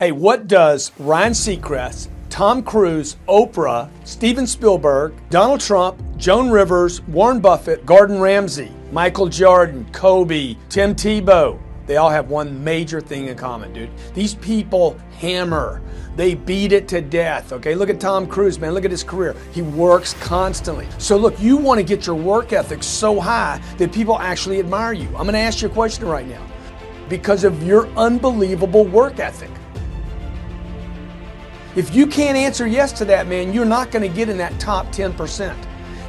Hey, what does Ryan Seacrest, Tom Cruise, Oprah, Steven Spielberg, Donald Trump, Joan Rivers, Warren Buffett, Gordon Ramsay, Michael Jordan, Kobe, Tim Tebow, they all have one major thing in common, dude. These people hammer. They beat it to death, okay? Look at Tom Cruise, man. Look at his career. He works constantly. So look, you want to get your work ethic so high that people actually admire you. I'm going to ask you a question right now. Because of your unbelievable work ethic. If you can't answer yes to that, man, you're not going to get in that top 10%.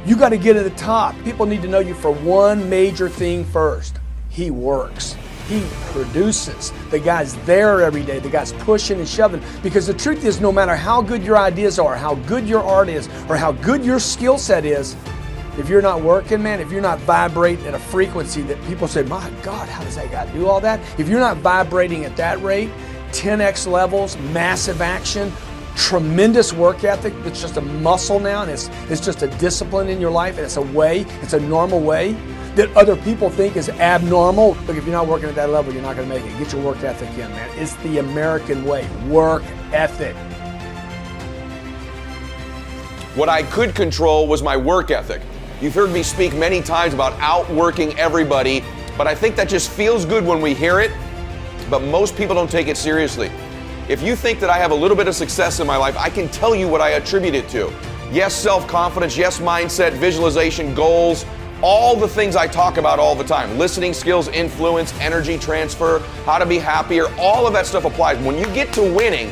You got to get to the top. People need to know you for one major thing first. He works. He produces. The guy's there every day. The guy's pushing and shoving. Because the truth is, no matter how good your ideas are, how good your art is, or how good your skill set is, if you're not working, man, if you're not vibrating at a frequency that people say, my God, how does that guy do all that? If you're not vibrating at that rate, 10x levels, massive action, tremendous work ethic, it's just a muscle now, and it's just a discipline in your life, and it's a way, it's a normal way that other people think is abnormal. Look, if you're not working at that level, you're not going to make it. Get your work ethic in, man. It's the American way, work ethic. What I could control was my work ethic. You've heard me speak many times about outworking everybody, but I think that just feels good when we hear it, but most people don't take it seriously. If you think that I have a little bit of success in my life, I can tell you what I attribute it to. Yes, self-confidence, yes, mindset, visualization, goals, all the things I talk about all the time. Listening skills, influence, energy transfer, how to be happier, all of that stuff applies. When you get to winning,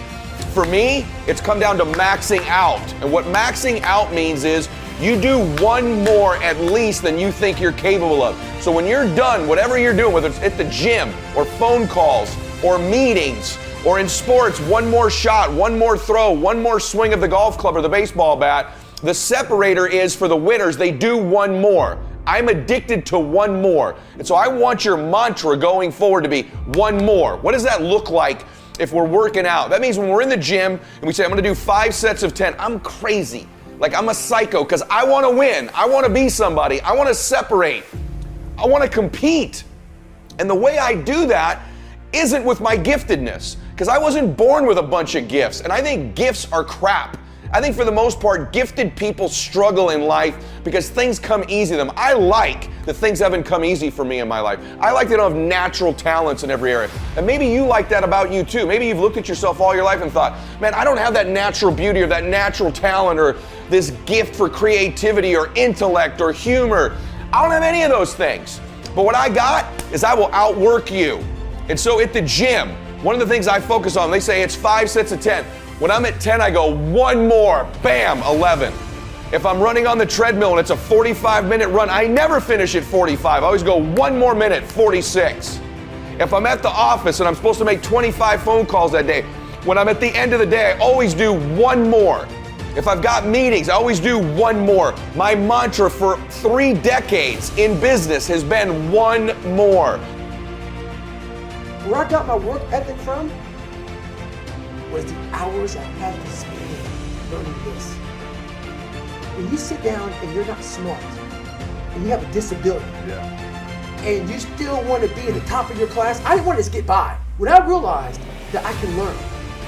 for me, it's come down to maxing out. And what maxing out means is you do one more at least than you think you're capable of. So when you're done, whatever you're doing, whether it's at the gym or phone calls or meetings, or in sports, one more shot, one more throw, one more swing of the golf club or the baseball bat, the separator is for the winners, they do one more. I'm addicted to one more. And so I want your mantra going forward to be one more. What does that look like if we're working out? That means when we're in the gym and we say, I'm gonna do 5 sets of 10, I'm crazy. Like I'm a psycho because I wanna win. I wanna be somebody. I wanna separate. I wanna compete. And the way I do that isn't with my giftedness, because I wasn't born with a bunch of gifts, and I think gifts are crap. I think for the most part, gifted people struggle in life because things come easy to them. I like that things haven't come easy for me in my life. I like that I don't have natural talents in every area. And maybe you like that about you too. Maybe you've looked at yourself all your life and thought, man, I don't have that natural beauty or that natural talent or this gift for creativity or intellect or humor. I don't have any of those things. But what I got is I will outwork you. And so at the gym, one of the things I focus on, they say it's 5 sets of 10. When I'm at 10, I go one more, bam, 11. If I'm running on the treadmill and it's a 45-minute run, I never finish at 45. I always go one more minute, 46. If I'm at the office and I'm supposed to make 25 phone calls that day, when I'm at the end of the day, I always do one more. If I've got meetings, I always do one more. My mantra for 3 decades in business has been one more. Where I got my work ethic from was the hours I had to spend learning this. When you sit down and you're not smart, and you have a disability, and you still want to be at the top of your class, I didn't want to just get by. When I realized that I can learn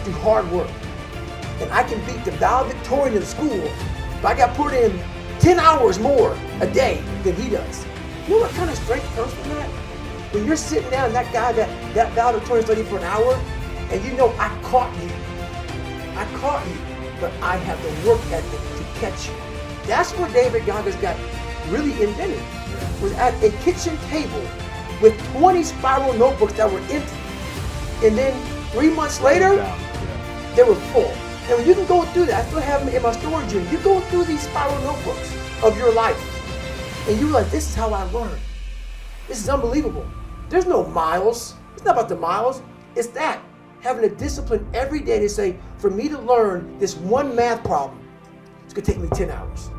through hard work, and I can beat the valedictorian of the school if I got put in 10 hours more a day than he does. You know what kind of strength comes from that? When you're sitting down and that guy that valedictorian studied for an hour, and you know I caught you, but I have the work ethic to catch you. That's where David Goggins got really invented, was at a kitchen table with 20 spiral notebooks that were empty. And then 3 months later, they were full. And when you can go through that, I still have them in my storage room. You go through these spiral notebooks of your life, and you realize this is how I learn. This is unbelievable. There's no miles. It's not about the miles. It's that. Having a discipline every day to say, for me to learn this one math problem, it's gonna take me 10 hours.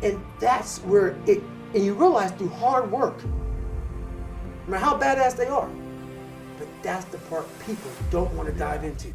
And that's where and you realize through hard work, no matter how badass they are, but that's the part people don't want to dive into.